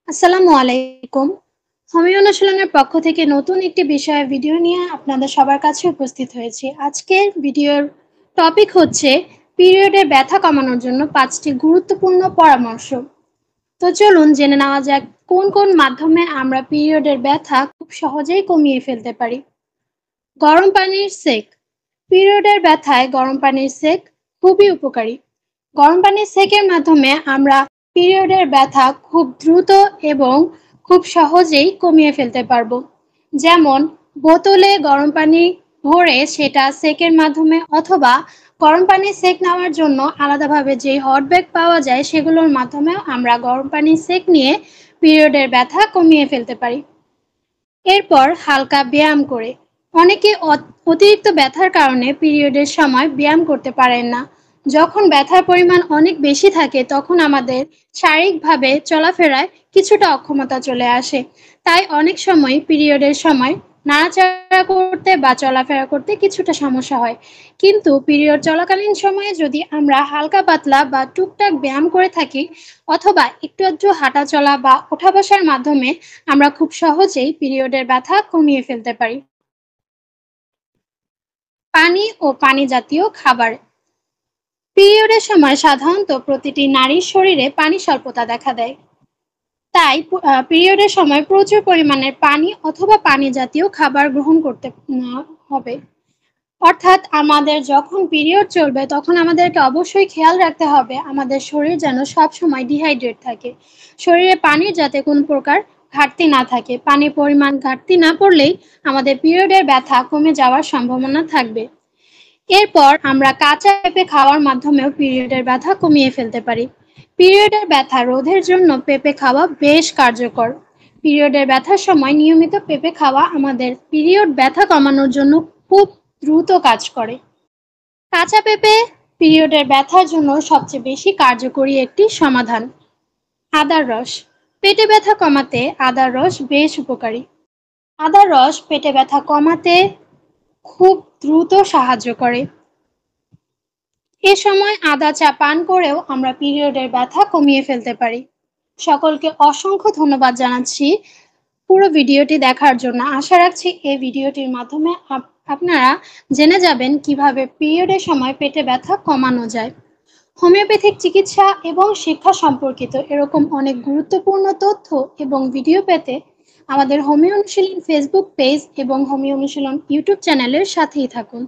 আসসালামু আলাইকুম। হোমিও অনুশীলনের পক্ষ থেকে নতুন একটি বিষয়ের ভিডিও নিয়ে আপনাদের সবার কাছে উপস্থিত হয়েছি। আজকের ভিডিওর টপিক হচ্ছে পিরিয়ডের ব্যথা কমানোর জন্য 5টি গুরুত্বপূর্ণ পরামর্শ। তো চলুন জেনে নেওয়া যাক কোন কোন মাধ্যমে আমরা পিরিয়ডের ব্যথা খুব সহজেই কমিয়ে ফেলতে পারি। গরম পানির সেক। পিরিয়ডের ব্যথায় গরম পানির সেক খুবই উপকারী। গরম পানির সেকের মাধ্যমে আমরা পিরিয়ডের ব্যথা খুব দ্রুত এবং খুব সহজেই কমিয়ে ফেলতে পারবো। যেমন বোতলে গরম পানি ভরে সেটা সেকের মাধ্যমে অথবা গরম পানি সেক নেওয়ার জন্য আলাদাভাবে যে হট ব্যাগ পাওয়া যায় সেগুলোর মাধ্যমেও আমরা গরম পানির সেক নিয়ে পিরিয়ডের ব্যথা কমিয়ে ফেলতে পারি। এরপর হালকা ব্যায়াম করে। অনেকে অতিরিক্ত ব্যথার কারণে পিরিয়ডের সময় ব্যায়াম করতে পারেন না। যখন ব্যথার পরিমাণ অনেক বেশি থাকে তখন আমাদের শারীরিকভাবে চলাফেরায় কিছুটা অক্ষমতা চলে আসে। তাই অনেক সময় পিরিয়ডের সময় নাড়াচাড়া করতে বা চলাফেরা করতে কিছুটা সমস্যা হয়। কিন্তু পিরিয়ড চলাকালীন সময়ে যদি আমরা হালকা পাতলা বা টুকটাক ব্যায়াম করে থাকি অথবা একটু আধটু হাঁটা চলা বা ওঠা বসার মাধ্যমে আমরা খুব সহজেই পিরিয়ডের ব্যথা কমিয়ে ফেলতে পারি। পানি ও পানি জাতীয় খাবার। পিরিয়ডের সময় সাধারণত প্রতিটি নারীর শরীরে পানি স্বল্পতা দেখা দেয়। তাই পিরিয়ডের সময় প্রচুর পরিমাণের পানি অথবা পানি জাতীয় খাবার গ্রহণ করতে হবে। অর্থাৎ আমাদের যখন পিরিয়ড চলবে তখন আমাদেরকে অবশ্যই খেয়াল রাখতে হবে আমাদের শরীর যেন সবসময় ডিহাইড্রেট থাকে। শরীরে পানির যাতে কোনো প্রকার ঘাটতি না থাকে। পানির পরিমাণ ঘাটতি না পড়লেই আমাদের পিরিয়ডের ব্যথা কমে যাওয়ার সম্ভাবনা থাকবে। এরপর আমরা কাঁচা পেঁপে খাওয়ার মাধ্যমেও পিরিয়ডের ব্যথা কমিয়ে ফেলতে পারি। পিরিয়ডের ব্যথা রোধের জন্য পেঁপে খাওয়া বেশ কার্যকর। পিরিয়ডের ব্যথার সময় নিয়মিত পেঁপে খাওয়া আমাদের পিরিয়ড ব্যথা কমানোর জন্য খুব দ্রুত কাজ করে। কাঁচা পেঁপে পিরিয়ডের ব্যথার জন্য সবচেয়ে বেশি কার্যকরী একটি সমাধান। আদার রস। পেটে ব্যথা কমাতে আদার রস বেশ উপকারী। আদার রস পেটে ব্যথা কমাতে খুব দ্রুত সাহায্য করে। এ সময় আদা চা পান করেও আমরা পিরিয়ডের ব্যথা কমিয়ে ফেলতে পারি। সকলকে অসংখ্য ধন্যবাদ জানাচ্ছি পুরো ভিডিওটি দেখার জন্য। আশা রাখছি এই ভিডিওটির মাধ্যমে আপনারা জেনে যাবেন কিভাবে পিরিয়ডের সময় পেটে ব্যথা কমানো যায়। হোমিওপ্যাথিক চিকিৎসা এবং শিক্ষা সম্পর্কিত এরকম অনেক গুরুত্বপূর্ণ তথ্য এবং ভিডিও পেতে আমাদের হোমিও অনুশীলন ফেসবুক পেজ এবং হোমিও অনুশীলন ইউটিউব চ্যানেলের সাথেই থাকুন।